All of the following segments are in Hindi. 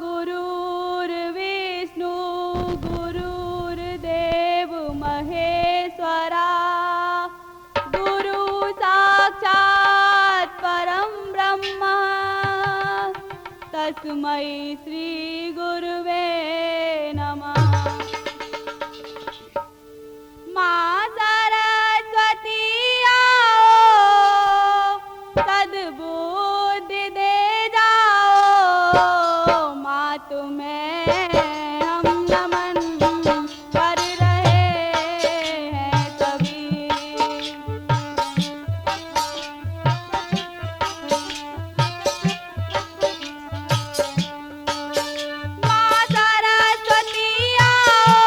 गुरुर्विष्णु गुरुर्देव महेश्वरा गुरु साक्षात् परं ब्रह्म तस्मै श्री गुरुवे नमः। माँ सरस्वती आओ सद्बुद्धि दे जाओ, माँ तुम्हें हम नमन कर रहे हैं सभी। माँ सरस्वती आओ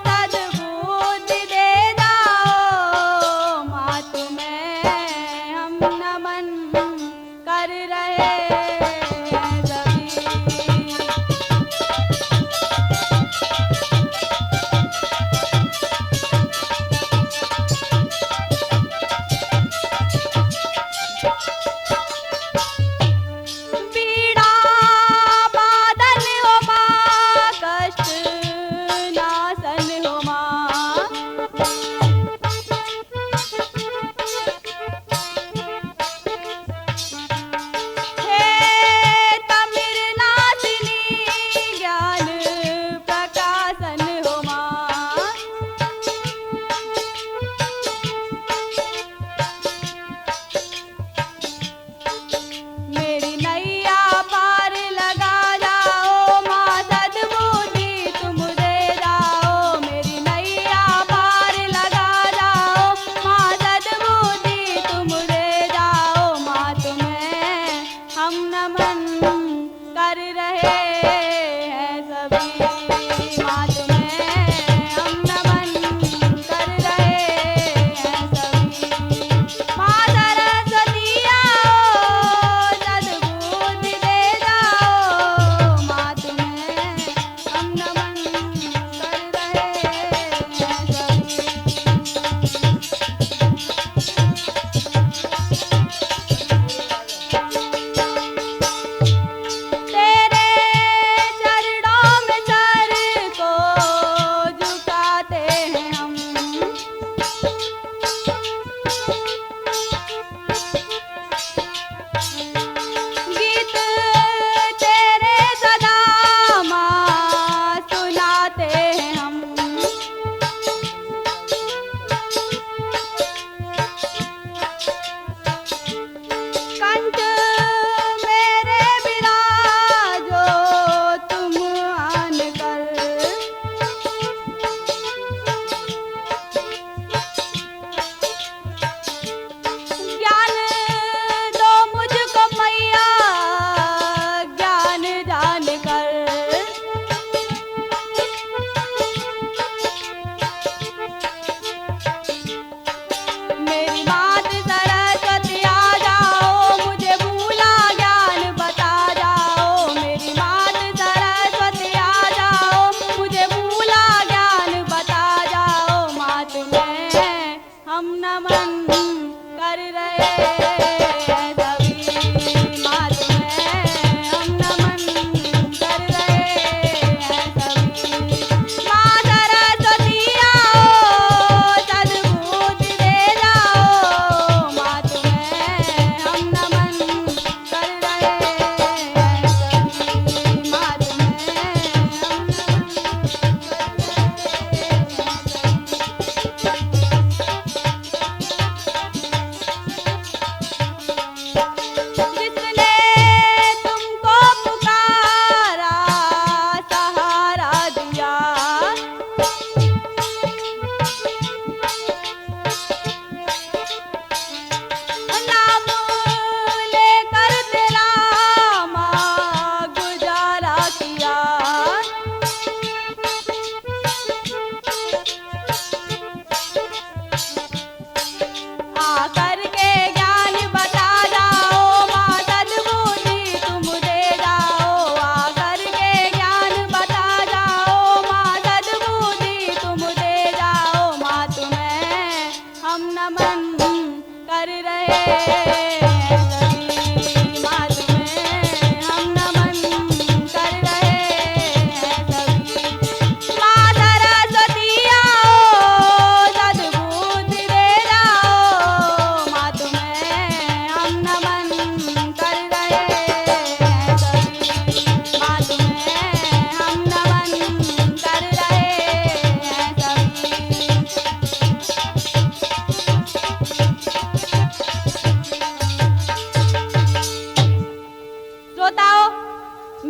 सद्बुद्धि दे जाओ, माँ तुम्हें हम नमन कर रहे हैं सभी। पीड़ा बादल हो माँ, कष्ट नाशन हो माँ। हे तमिर नाशिनी ज्ञान प्रकाशन हो माँ। मेरी नैया पार लगा जाओ, माँ सद्बुद्धि तुम दे जाओ। मेरी नैया पार लगा जाओ, माँ सद्बुद्धि तुम दे जाओ, माँ तुम्हें हम नमन कर रहे हैं सभी। माँ तुम्हें हम नमन कर रहे हैं सभी। माँ सरस्वती आओ सद्बुद्धि दे जाओ, माँ तुम्हें हम नमन कर रहे हैं सभी। तेरे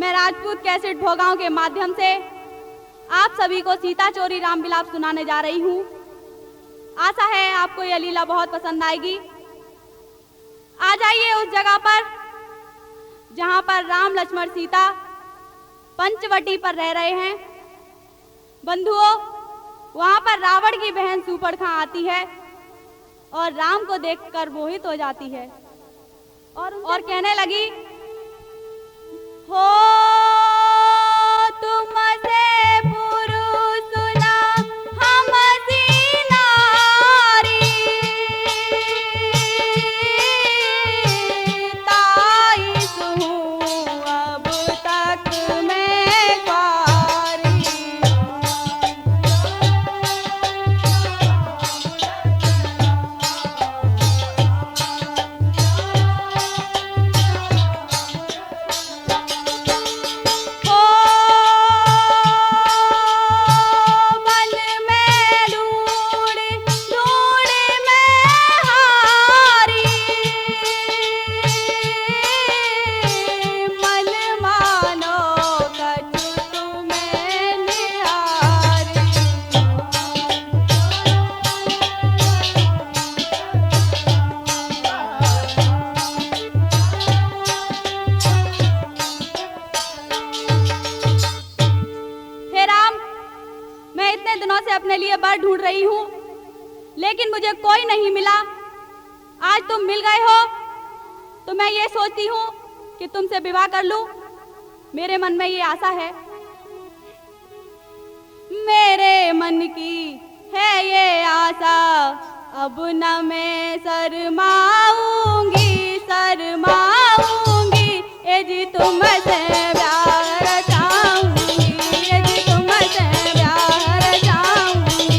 मैं राजपूत कैसेट भोगाओं के माध्यम से आप सभी को सीता चोरी राम विलाप सुनाने जा रही हूँ। आशा है आपको यह लीला बहुत पसंद आएगी। आ जाइए उस जगह पर जहाँ पर राम लक्ष्मण सीता पंचवटी पर रह रहे हैं। बंधुओं, वहाँ पर रावण की बहन सूर्पणखा आती है और राम को देखकर मोहित हो जाती है और कहने लगी, हो तुमसे पुरुष ना हमसी नारी, ताई सुहूँ अब तक मैं क्वारी। अपने लिए बर ढूंढ रही हूँ, लेकिन मुझे कोई नहीं मिला। आज तुम मिल गए हो तो मैं ये सोचती हूँ कि तुमसे विवाह कर लूं। मेरे मन में ये आशा है, मेरे मन की है ये आशा, अब न मैं शर्माऊंगी शर्माऊंगी, ए जी तुमसे प्यार रचाऊंगी, ए जी तुमसे प्यार रचाऊंगी।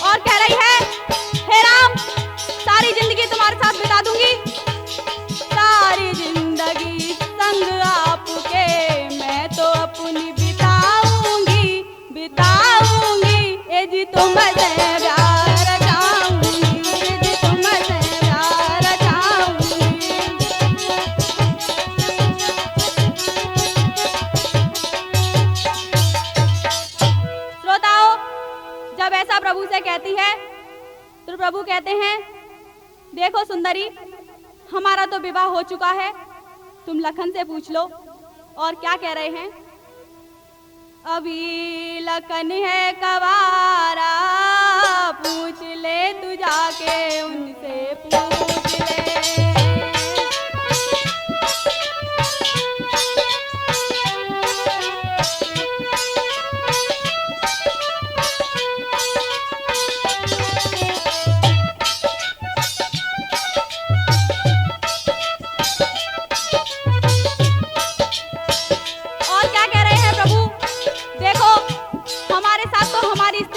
और कह रही है, हे राम, सारी जिंदगी तुम्हारे साथ बिता दूंगी, सारी जिंदगी संग आपके मैं तो अपनी बिताऊंगी बिताऊंगी, ए जी तुमसे प्यार रचाऊंगी, ए जी तुमसे प्यार रचाऊंगी। श्रोताओं, जब ऐसा प्रभु से कहती है तो प्रभु कहते हैं, देखो सुंदरी, हमारा तो विवाह हो चुका है, तुम लखन से पूछ लो। और क्या कह रहे हैं, अभी लखन है कवारा, पूछ ले तू जाके उनसे पूछ ले।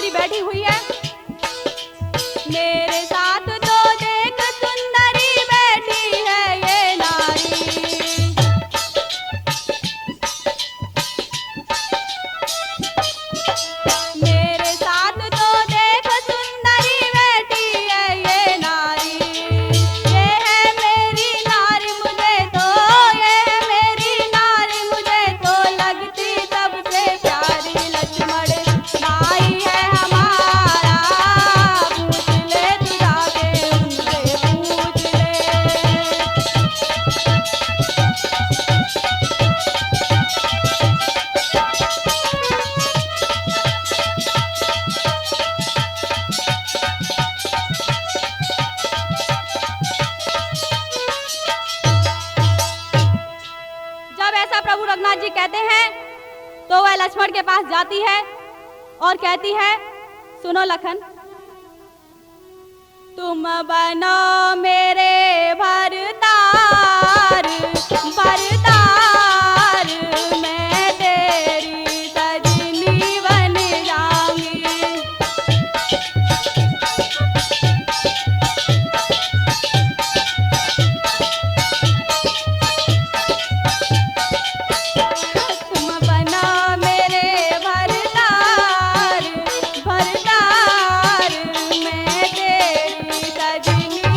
बैठी हुई है, मेरे साथ तो देख सुंदरी बैठी है ये नारी। मेरे साथ तो देख सुंदरी बैठी है ये नारी, ये है मेरी नारी मुझे तो, ये है मेरी नारी मुझे तो लगती सबसे प्यारी, लक्ष्मण भाई है हमारा, पूछ ले तू जाके उनसे पूछ ले। जब ऐसा प्रभु रघुनाथ जी कहते हैं तो वह लक्ष्मण के पास जाती है और कहती है, सुनो लखन, तुम बनो मेरे भरतार भरतार, मैं तेरी सजनी बन जाऊंगी। तुम बनो मेरे भरतार भरतार, मैं तेरी सजनी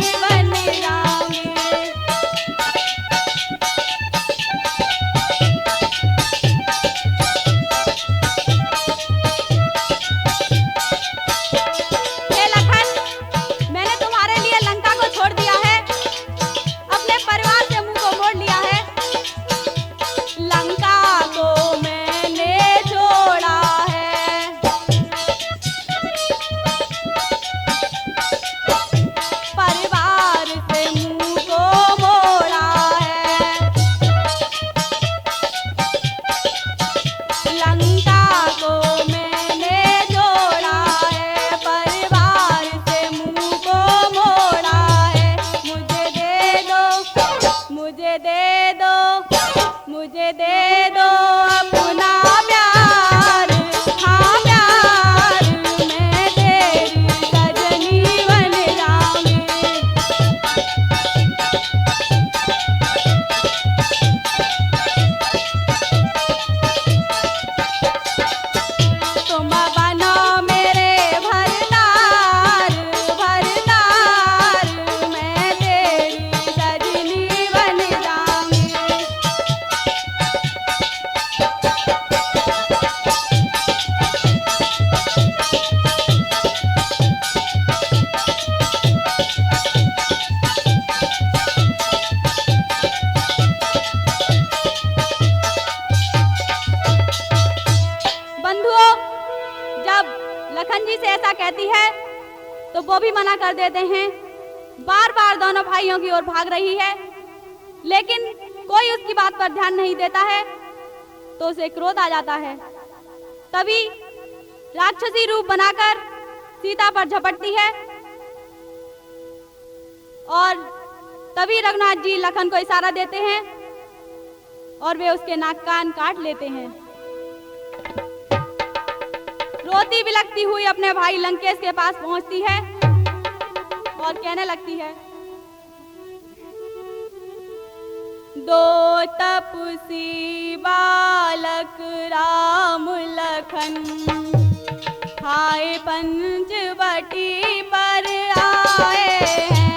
ऐसा कहती है तो वो भी मना कर देते हैं। बार बार दोनों भाइयों की ओर भाग रही है, लेकिन कोई उसकी बात पर ध्यान नहीं देता है, तो उसे क्रोध आ जाता है। तभी राक्षसी रूप बनाकर सीता पर झपटती है और तभी रघुनाथ जी लखन को इशारा देते हैं और वे उसके नाक कान काट लेते हैं। रोती बिलखती हुई अपने भाई लंकेश के पास पहुंचती है और कहने लगती है, दो तपसी बालक राम लखन हाय पंचवटी पर आए हैं।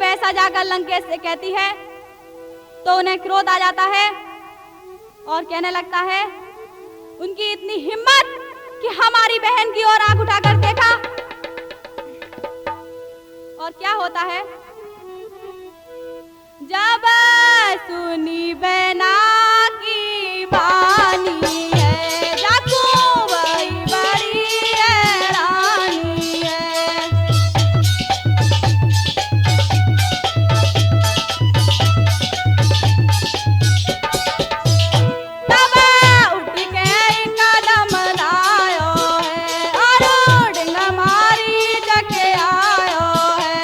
ऐसा जाकर लंकेश से कहती है तो उन्हें क्रोध आ जाता है और कहने लगता है, उनकी इतनी हिम्मत कि हमारी बहन की ओर आंख उठाकर देखा। और क्या होता है, जब सुनी बहना की बानी है जाकू वही बड़ी हैरानी है। तब उठ के कदम लायो है और डिंग मारी जके आयो है।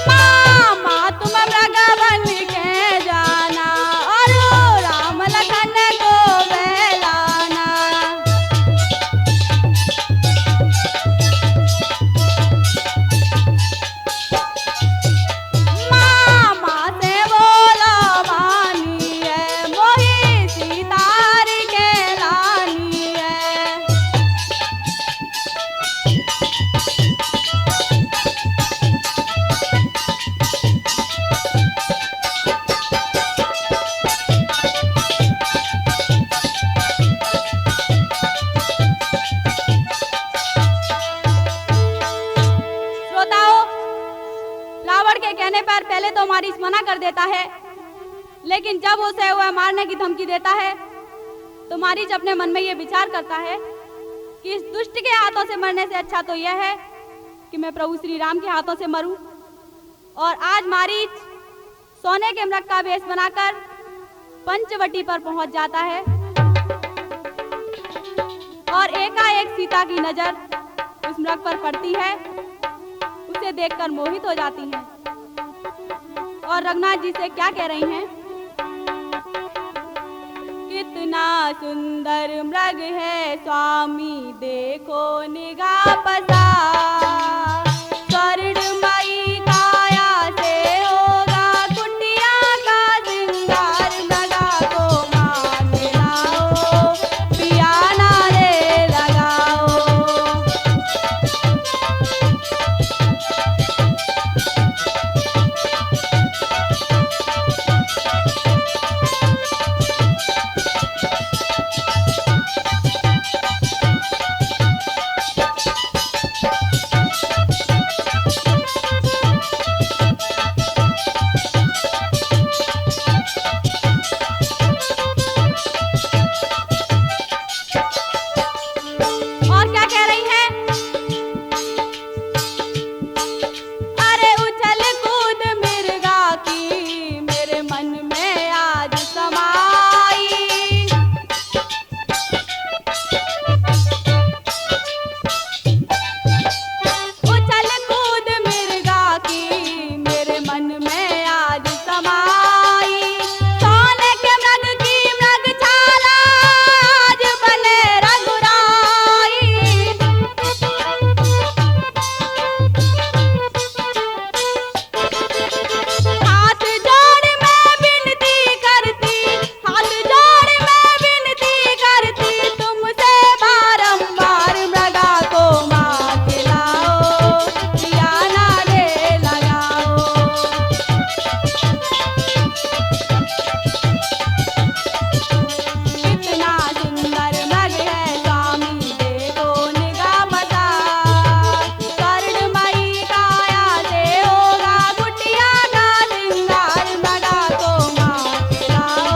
मामा तुम मृग बन के जाना और राम लखन को बहलाना। मामा से बोलो बानी है मोही सीतार के लानी है। श्रोताओं, रावण के कहने पर पहले तो मारीच मना कर देता है, लेकिन जब उसे वह मारने की धमकी देता है तो मारीच अपने मन में ये विचार करता है कि इस दुष्ट के हाथों से मरने से अच्छा तो यह है कि मैं प्रभु श्री राम के हाथों से मरूं। और आज मारीच सोने के मृग का वेश बनाकर पंचवटी पर पहुंच जाता है और एकाएक सीता की नजर उस मृग पर पड़ती है। उसे देखकर मोहित हो जाती है और रघुनाथ जी से क्या कह रही हैं? कितना सुंदर मृग है स्वामी, देखो निगाह पसार। स्वर्णमयी काया से होगा कुटिया का श्रृंगार। मृगा को मान लाओ, पिया नारे लगाओ। और क्या कह रही हैं? अरे उछल कूद मिर्गा की मेरे मन में आज समाई। उछल कूद मिर्गा की मेरे मन में आज समाई। सोने के मृग की मृगशाला आज बने रघुराई। हाथ जोड़ मैं विनती करती, हाथ जोड़ मैं विनती करती तुमसे बारंबार। मृगा को मार के लाओ, पिया नारे लगाओ। कितना सुंदर मृग है स्वामी, देखो निगाह पसार। स्वर्णमयी काया से होगा कुटिया का श्रृंगार। मृगा को मार के लाओ,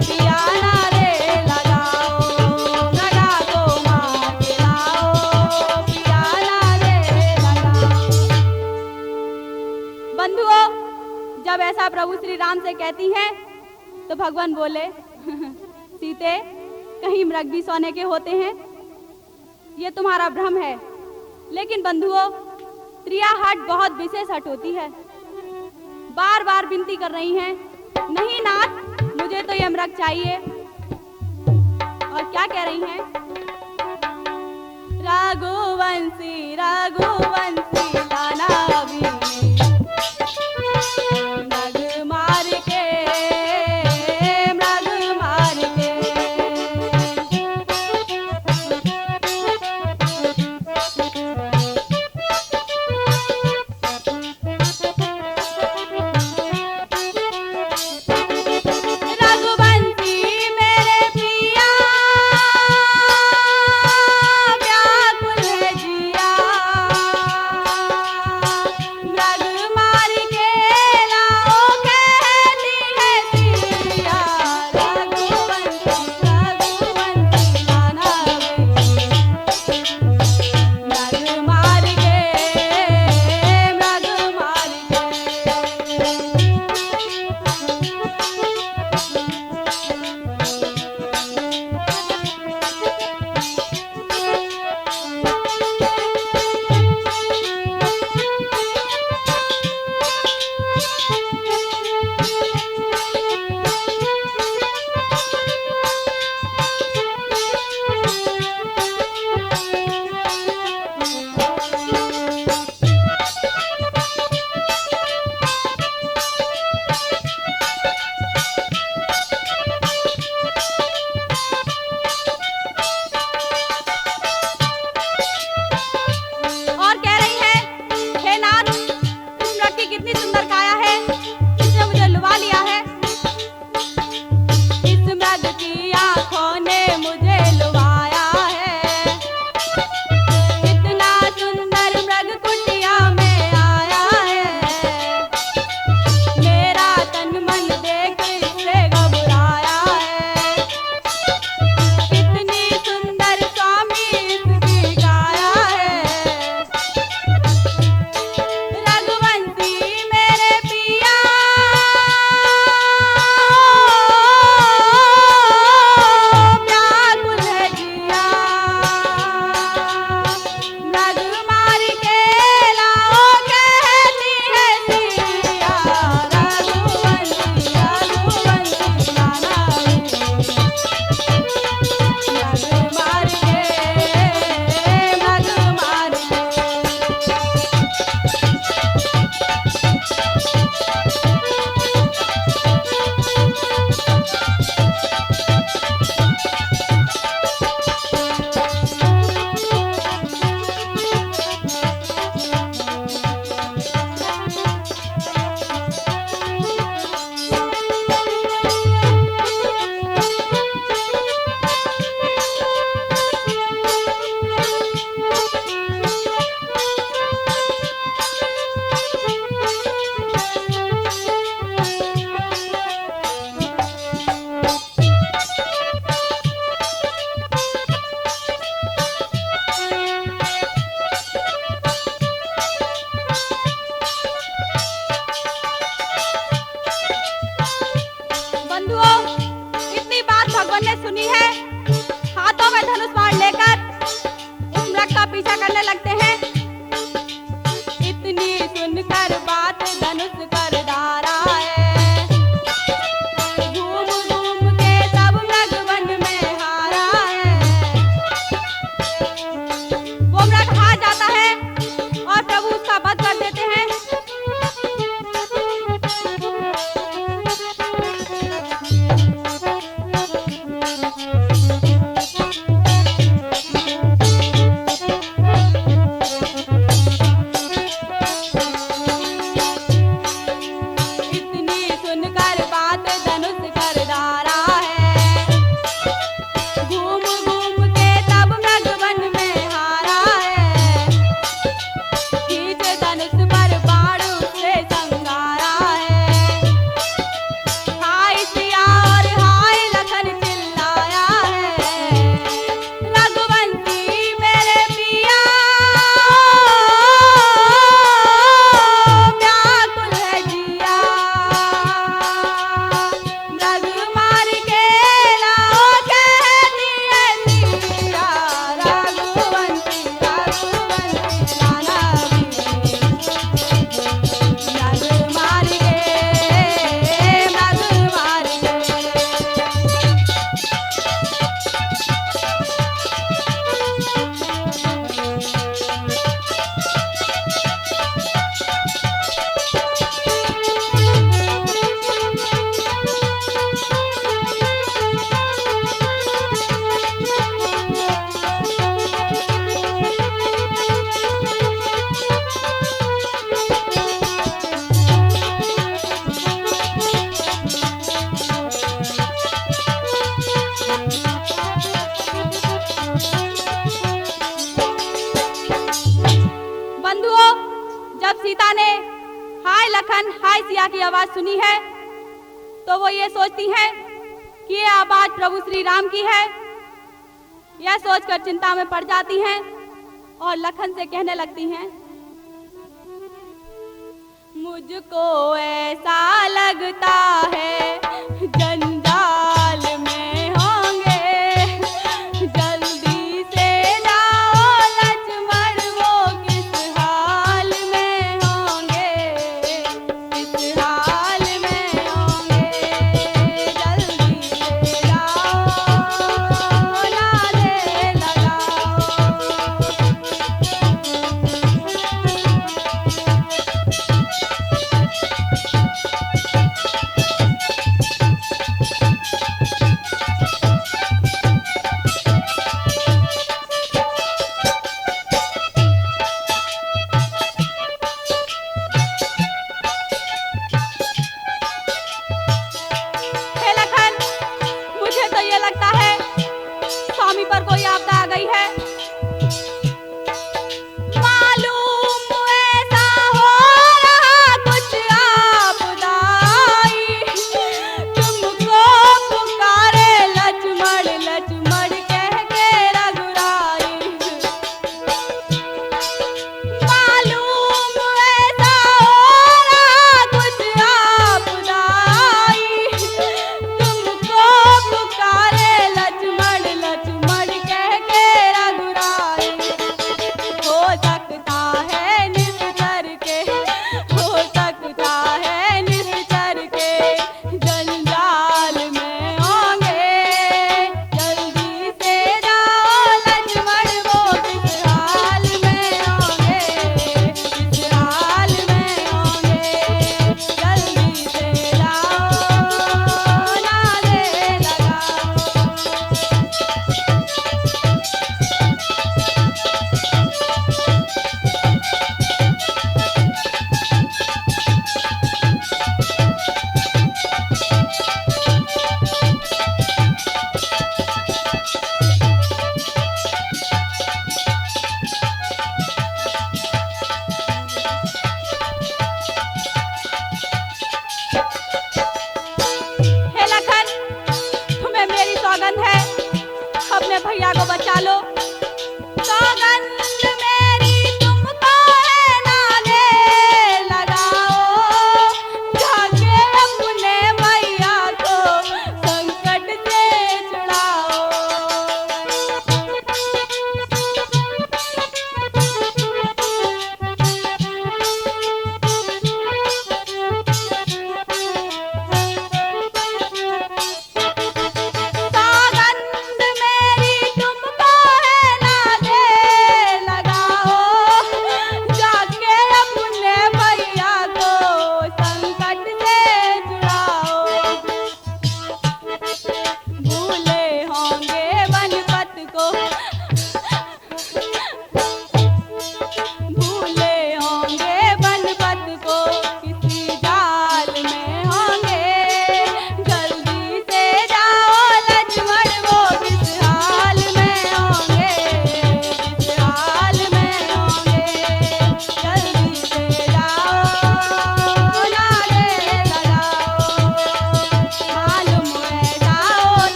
पिया नारे लगाओ। मृगा को मार के लाओ, पिया नारे लगाओ। बंधुओं, जब ऐसा प्रभु श्री राम से कहती हैं तो भगवान बोले, सीते, कहीं मृग भी सोने के होते हैं? ये तुम्हारा भ्रम है। लेकिन बंधुओं, त्रिया हट बहुत विशेष हट होती है। बार बार विनती कर रही हैं, नहीं नाथ, मुझे तो ये मृग चाहिए। और क्या कह रही हैं? रघुवंशी रघुवंशी लाना अभी मृग मार के, मृग मार के। रघुवंशी मेरे पिया, व्याकुल है जिया। पीछा करने लगते हैं। इतनी सुनकर बात धनुष कर धारा है, घूम घूम के सब मृग वन में हारा है। वो मृग हार जाता है और प्रभु उसका वध कर देते हैं। जब सीता ने हाय लखन हाय सिया की आवाज सुनी है तो वो ये सोचती हैं कि ये आवाज प्रभु श्री राम की है। यह सोचकर चिंता में पड़ जाती हैं और लखन से कहने लगती हैं, मुझको ऐसा लगता है जंजाल में होंगे, जल्दी से जाओ लक्ष्मण वो किस हाल में होंगे, किस हाल में होंगे, जल्दी से जाओ नारे लगाओ। भैया को बचा लो। सौगंध मेरी तुमको है नाने लगाओ, जाके अपने भैया को संकट से छुड़ाओ।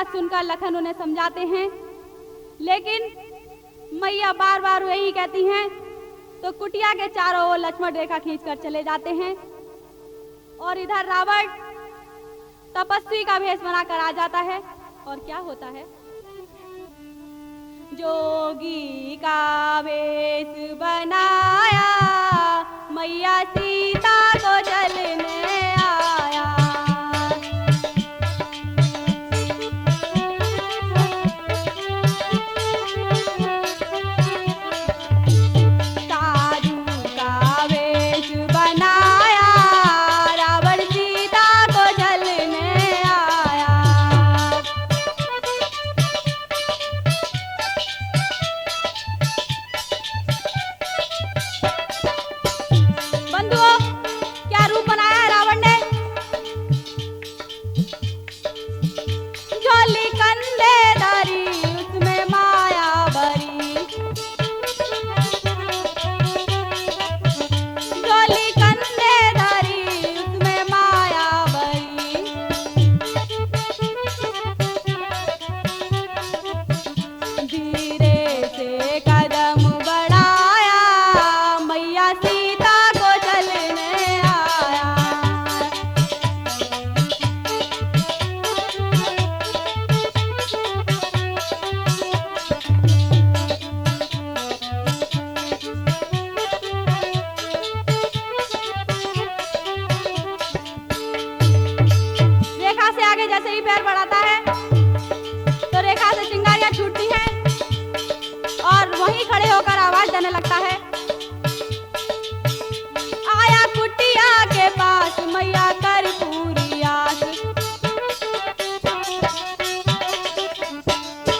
बात सुनकर लखन उन्हें समझाते हैं, लेकिन मैया बार बार यही कहती हैं, तो कुटिया के चारों ओर लक्ष्मण रेखा खींचकर चले जाते हैं। और इधर रावण तपस्वी का भेष बनाकर आ जाता है। और क्या होता है? जोगी का भेष बनाया, मैया सीता को जलने आया। साधु का भेष बनाया, रावण सीता को जलने आया। बंधुओं, क्या रूप बनाया है रावण ने? झोली कंधे धरी, उसमें माया भरी। झोली कंधे धरी, उसमें माया भरी। धीरे से कदम बढ़ाया, मैया सीता को जलने आया। रेखा से आगे जैसे ही पैर बढ़ाता है, तो रेखा से चिंगारियां छूटती हैं और वहीं खड़े होकर आवाज देने लगता है। आया कुटिया के पास, मैया कर पूरी आस।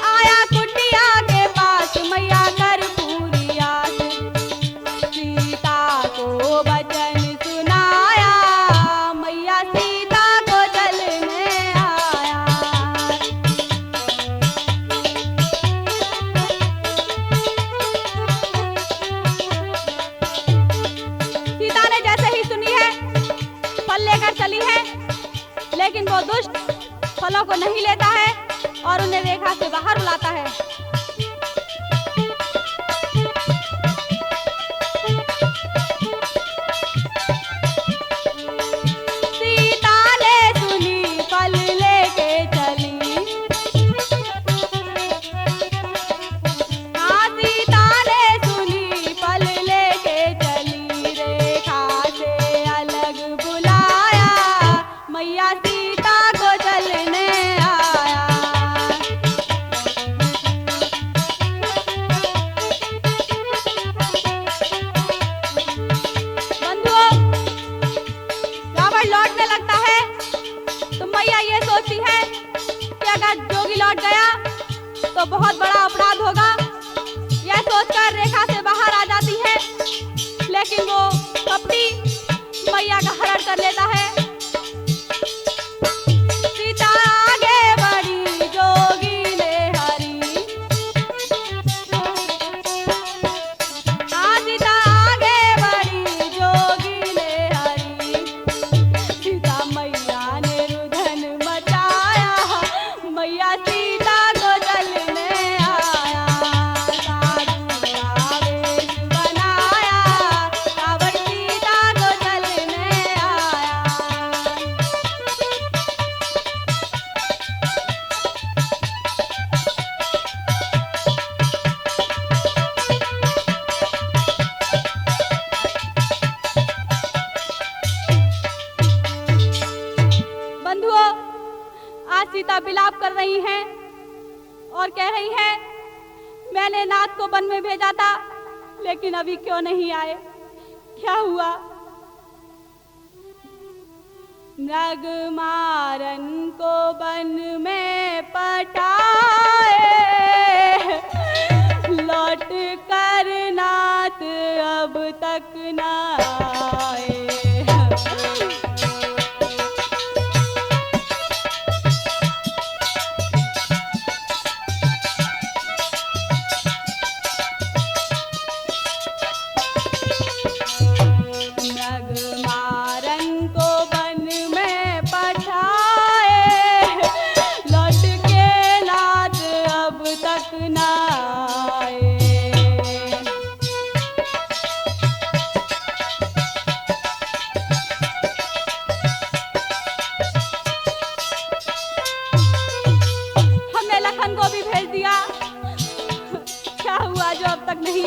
आया कुटिया के पास, मैया कर पूरी आस। सीता को वचन सुनाया, मैया सीता को जलने आया। सीता ने जैसे ही सुनी है, फल लेकर चली है, लेकिन वो दुष्ट फलों को नहीं लेता है और उन्हें रेखा से बाहर बुलाता है। सीता ने सुनी, फल लेके चली। हाँ, सीता ने सुनी, फल लेके चली। रेखा से अलग बुलाया, मैया सीता को जलने आया। बंधुओं, रावण लौटने लगता है, तो मैया ये सोचती है कि अगर जोगी लौट गया तो बहुत बड़ा अपराध होगा। यह सोचकर रेखा से बाहर आ जाती है, लेकिन वो कपटी मैया का हरण कर लेता है। सीता आगे बढ़ी, जोगी ने हरी। हाँ, सीता आगे बढ़ी, जोगी ने हरी। सीता मैया ने रुदन मचाया, मैया सीता को जलने आया। साधु का वेश बनाया, रावण सीता को जलने आया। बंधुओं, आज सीता विलाप कर रही हैं और कह रही हैं, मैंने नाथ को वन में भेजा था, लेकिन अभी क्यों नहीं आए? क्या हुआ? मृगमारन को वन में पटाए, लौट कर नाथ अब तक न आए। मृगमारन को वन में पठाए, लौट के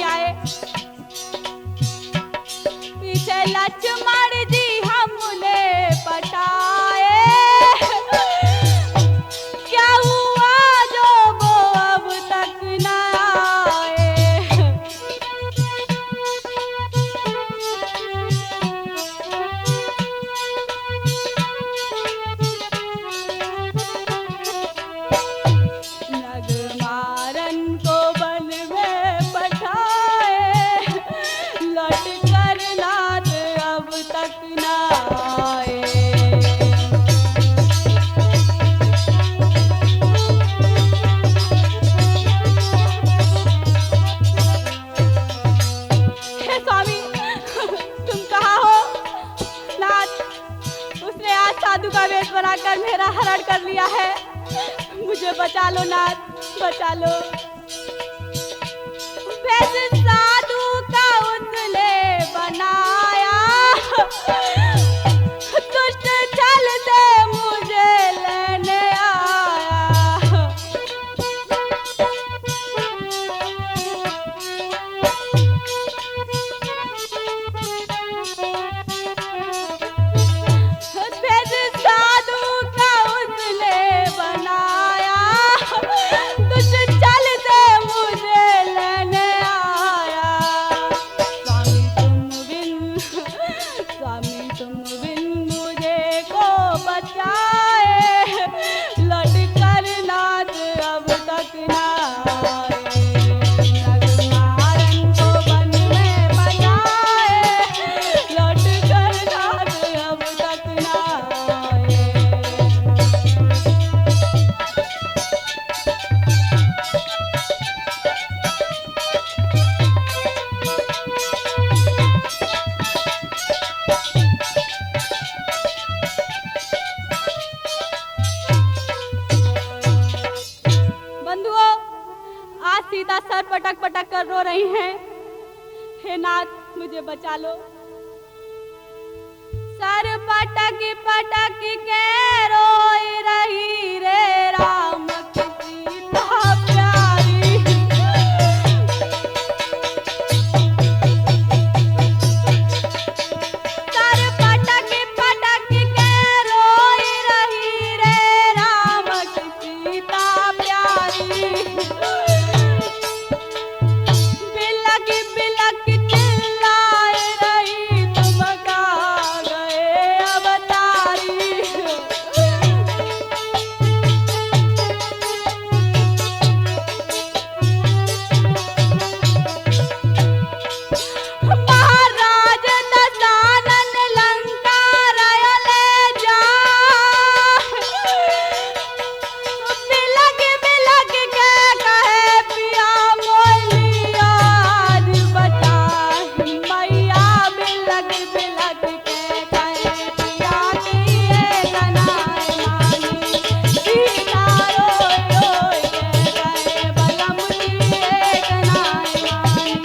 आए। पीछे लक्ष्मण जी हमने पटाए, क्या हुआ जो वो अब तक न आए। नगमारन को वन में पठाए, लौट कर नाथ अब तक न आए। हे स्वामी, तुम कहाँ हो? नाथ, उसने आज साधु का वेश बनाकर मेरा हरण कर लिया है। मुझे बचा लो नाथ, बचा लो। वेश साधु का उसने बनाया, दुष्ट छल से मुझे लेने आया। वेश साधु का उसने बनाया, दुष्ट छल से मुझे लेने आया। स्वामी तुम बिन मुझे को बचाए, लौट कर नाथ अब तक न आए। नगमारन को वन में पटाए, लौट कर नाथ अब तक न आए। बंधुओं, आज सीता सर पटक पटक कर रो रही हैं। हे नाथ, मुझे बचा लो। सर पटक पटक के रोई रही रे राम की सीता प्यारी। सर पटक पटक के रोई रही रे राम की सीता प्यारी। बिलक बिलक चिल्लाए रही, तुम कहाँ गए अवतारी। महाराज दशानन लंका रयले जा, बिलक बिलक के कहे पिया मोलिया आज बचा। मैया बिलक बिलक के कहे पिया की एक नाय मानी। सीता रोई रोई के कहे बलम की एक नाय मानी।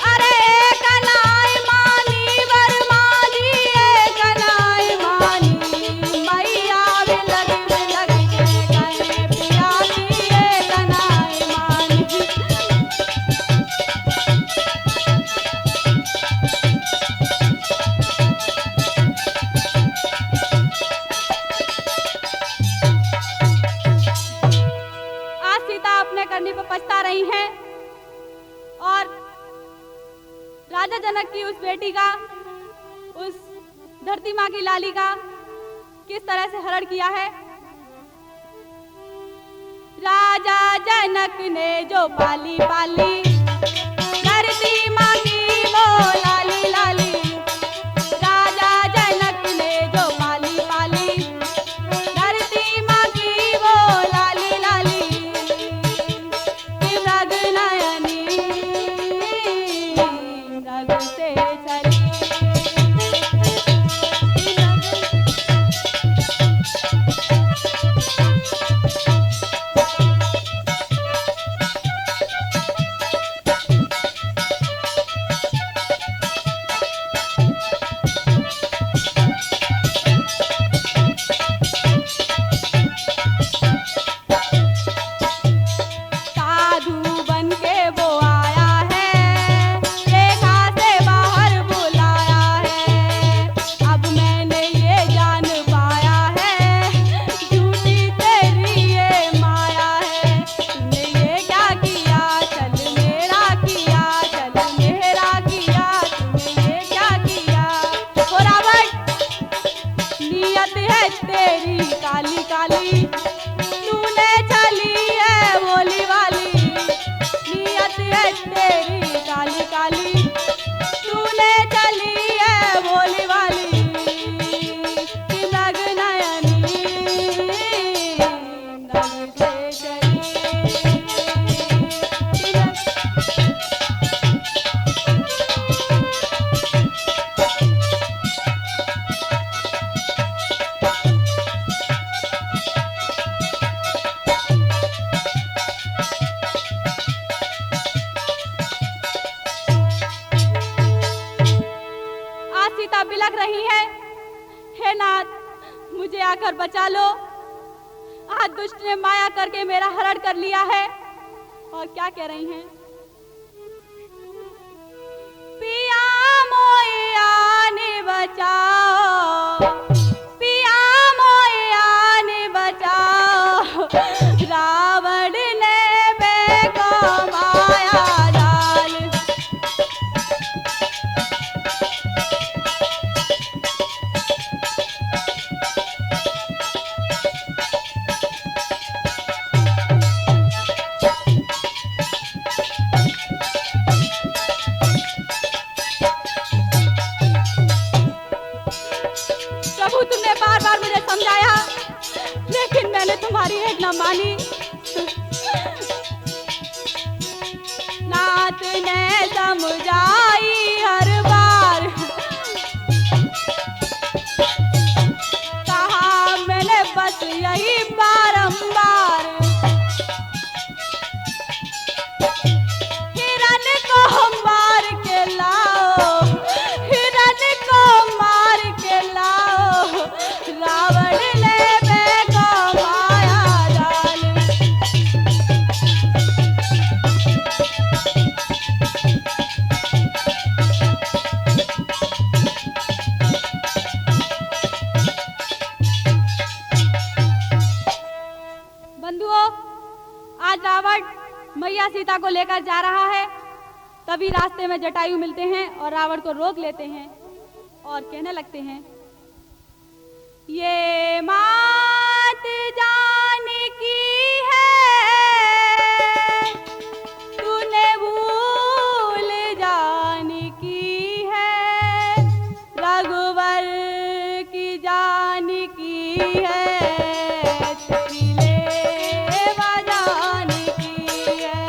अरे एक नाय मानी बरमाली, एक नाय मानी। मैया बिलक बिलक के कहे पिया की एक नाय मानी। आज सीता अपने करने पर पछता रही हैं और राजा जनक की उस बेटी का, उस धरती माँ की लाली का किस तरह से हरण किया है। राजा जनक ने जो पाली पाली, धरती माँ की वो लाली लाली। राजा जनक ने जो पाली पाली, धरती माँ की वो लाली लाली। कि मृग नयनी मृग से चली। पर बचा लो। आज दुष्ट ने माया करके मेरा हरण कर लिया है। और क्या कह रही हैं? पिया मोया ने बचाओ, पिया मोया ने बचाओ, रावण ने बेको माया जाल। प्रभु, तुमने बार बार मुझे समझाया, लेकिन मैंने तुम्हारी एक न मानी। नाथ ने समझाई हर बार, कहा मैंने बस यही बारंबार। हिरण को मार के लाओ, हिरण को मार के लाओ, रावण ले बेको माया जाल। बंधुओं, आज रावण मैया सीता को लेकर जा रहा है। तभी रास्ते में जटायु मिलते हैं और रावण को रोक लेते हैं और कहने लगते हैं, ये मात जानकी है, तूने भूल जानकी है, रघुवर की जानकी है, तेरी लेवा जानकी है।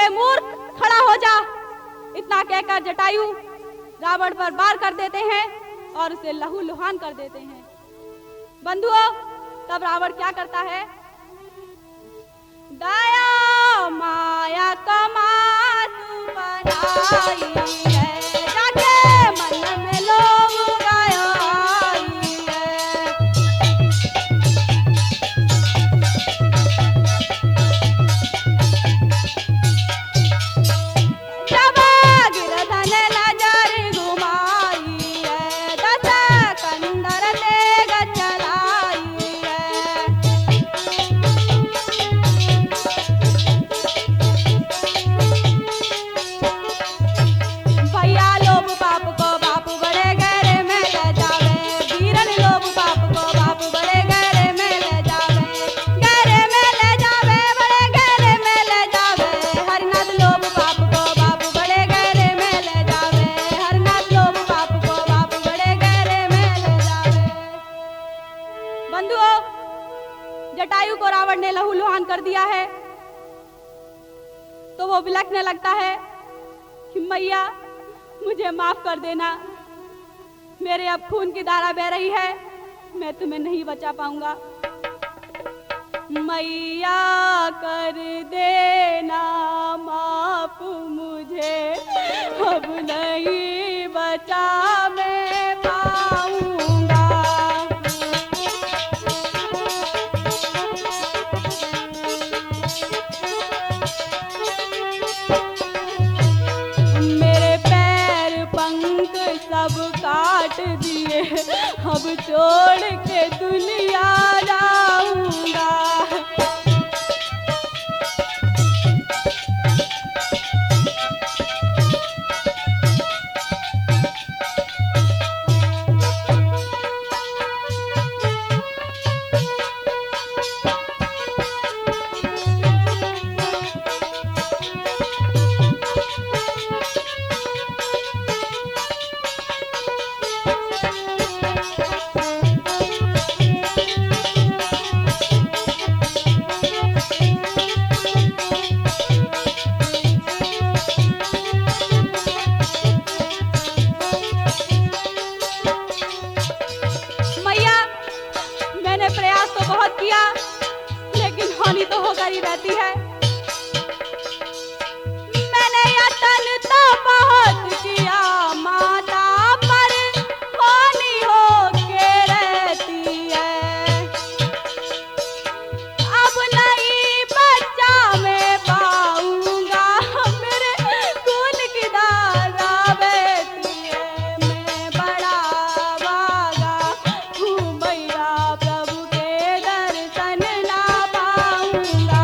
अरे मूर्ख, खड़ा हो जा। इतना कहकर जटायु रावण पर वार कर देते हैं और उसे लहूलुहान कर देते हैं। बंधुओं, तब रावण क्या करता है? दया माया कमासु बनाई है, जाके मन में लोभ गयाई है। जब गिरधन नजर घुमाई है, दस कंदर तेग चलाई है। भैया लोभ पाप को बाप बड़े गहरे में ले जावे, वीरन लोभ पाप को बाप बड़े गहरे में ले जावे, गहरे में ले जावे, बड़े गहरे में ले जावे। हरिनाथ लोभ पाप को बाप बड़े गहरे में ले जावे, हरिनाथ लोभ पाप को बाप बड़े गहरे में ले जावे। बंधुओं, जटायु को रावण ने लहूलुहान कर दिया है तो वो बिलखने लगता है कि मैया मुझे माफ कर देना, मेरे अब खून की धारा बह रही है, मैं तुम्हें नहीं बचा पाऊंगा। मैया कर देना माफ मुझे, अब नहीं बचा मैं पाऊंगा। मेरे पैर पंख सब काट दिए, अब छोड़ के दुनिया जाऊंगा। मैया, मैंने प्रयास तो बहुत किया लेकिन हानि तो होकर ही रहती है। मैंने यत्न तो बहुत किया माता, पर हानि होके रहती है। अब नहीं बच्चा मैं पाऊंगा, मेरे खून की धारा बहती है। मैं बड़ा भागा हूँ मैया, प्रभु के दर्शन ना पाऊंगा।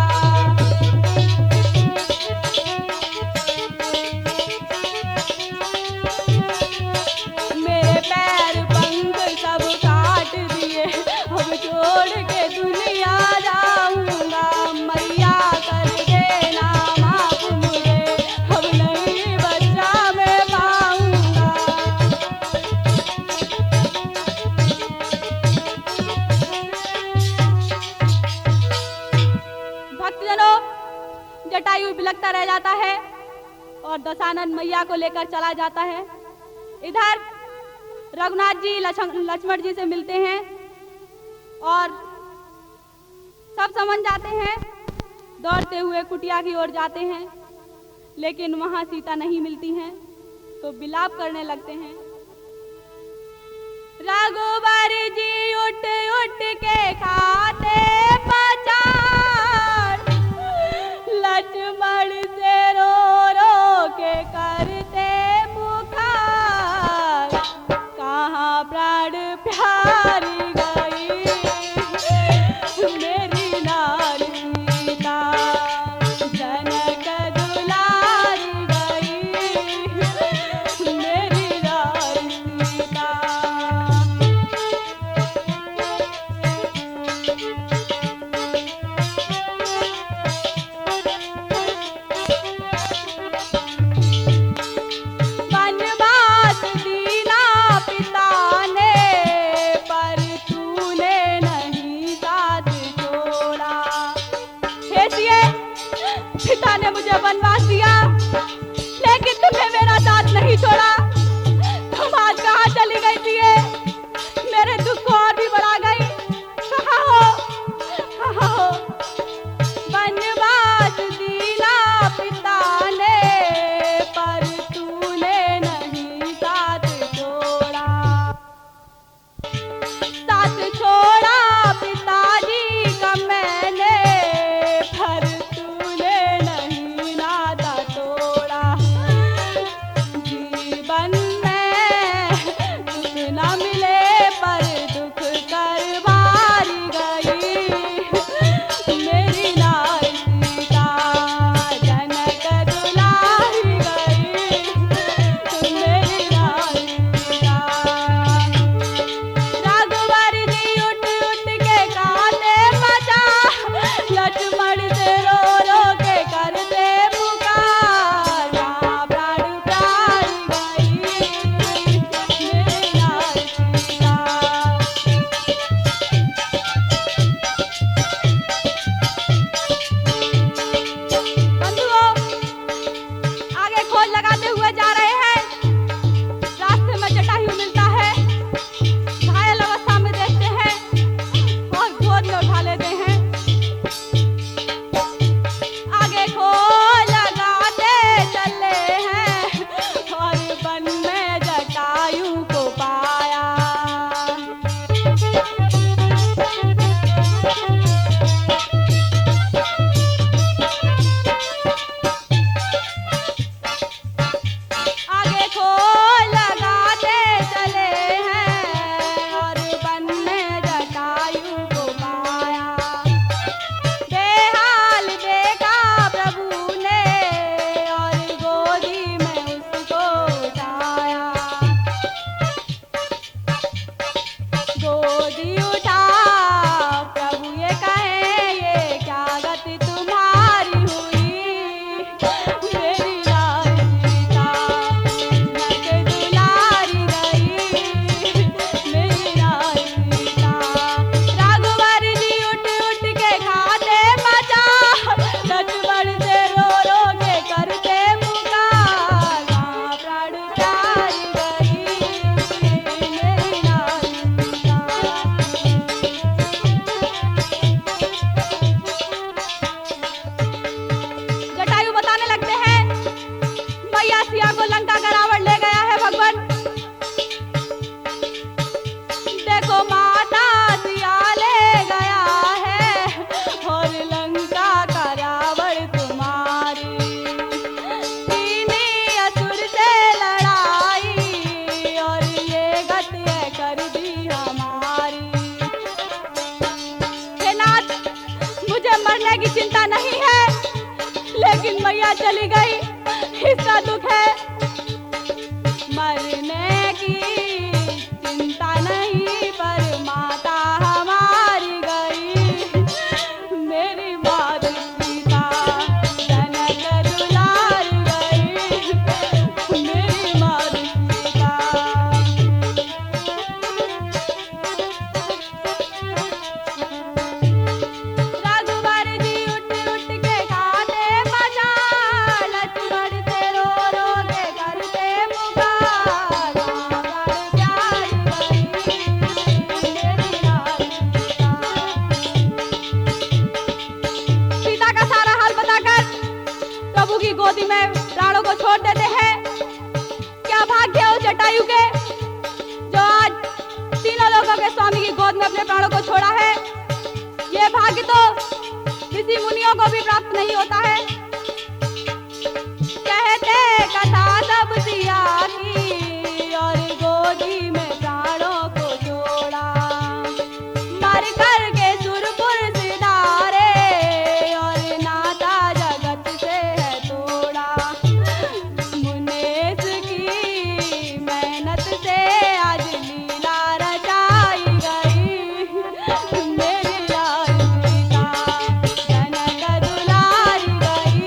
मेरे पैर पंख सब काट दिए, अब छोड़ के दुनिया जाऊंगा। मैया कर देना माफ मुझे, अब नहीं बच्चा मैं पाऊंगा। भक्तजनों, जटायु बिलखता रह जाता है और दशानन मैया को लेकर चला जाता है। इधर रघुनाथ जी लक्ष्मण जी से मिलते हैं और सब समझ जाते हैं, दौड़ते हुए कुटिया की ओर जाते हैं, लेकिन वहां सीता नहीं मिलती हैं तो विलाप करने लगते हैं। रघुबर जी उठ उठ के खाते पचार, लक्ष्मण से रो रो के करते पुकार। कहाँ प्राण प्यारी गई मेरी नारी सीता, जनक दुलारी गई मेरी नारी सीता। लेकिन मैया चली गई, इसका दुख है। मरने की चिंता नहीं पर माता हमारी गई, मेरी मात सीता जनक दुलार गई, मेरी मात सीता। रघुवर जी उठ उठ के खाते बाजार, लक्ष्मण से रो रो के करते पुकार, रावण प्यारी गई, मेरी नारी सीता। सीता का सारा हाल बताकर प्रभु की गोदी में प्राणों को छोड़ देते हैं। क्या भाग्य है उस जटायु के जो आज तीनों लोगों के स्वामी की गोद में अपने प्राणों को छोड़ा है। ये भाग्य तो ऋषि मुनियों को भी प्राप्त नहीं होता है। कहते कथा सब सिया की और गोदी में प्राणों को छोड़ा, मर कर के सुरपुर सिधारे और नाता जगत से है तोड़ा। मुनेश की मेहनत से आज लीला रचाई गई, मेरी लाल सीता जनक दुलारी गई,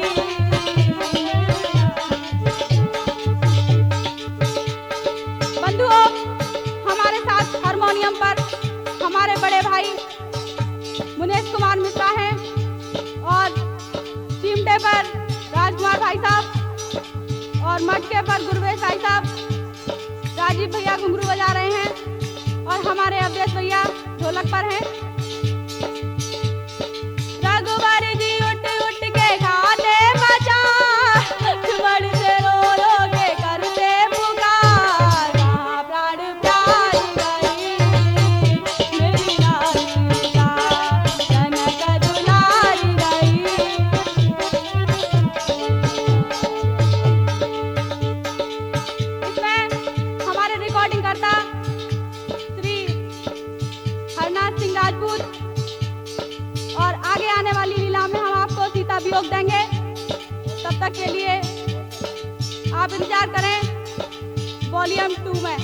बंधुओं, हमारे साथ हारमोनियम पर हमारे बड़े भाई मुनेश कुमार मिश्रा हैं और चिमटे पर राजकुमार भाई साहब और मटके पर गुरवेश भाई साहब, राजीव भैया घुंघरू बजा रहे हैं और हमारे अवधेश भैया ढोलक पर हैं। रघुवर जी उठ उठ के खाते बाजार, लक्ष्मण से रो रो के करते पुकार, प्राण प्यारी गई, मेरी नारी सीता जनक दुलारी गई। इसमें हमारे रिकॉर्डिंग करता श्री हरनाथ सिंह राजपूत और आगे आने वाली लीला में हम आपको सीता वियोग देंगे। तब तक के लिए आप इंतजार करें वॉल्यूम 2 में।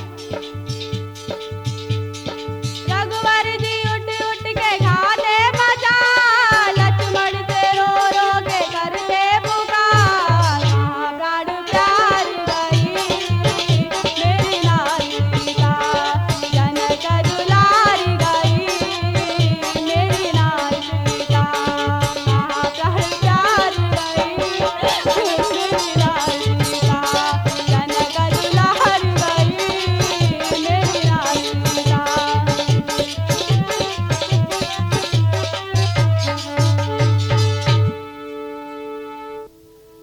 रघुवर जी उठ उठ के खाते बाजार, लक्ष्मण से रो रो के करते पुकार, प्राण प्यारी गई, मेरी नारी सीता जनक दुलारी गई, मेरी नारी सीता प्राण प्यारी गई, मेरी नारी सीता जनक दुलारी गई, मेरी नारी सीता।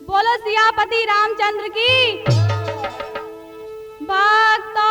बोलो सियापति रामचंद्र की। भक्तों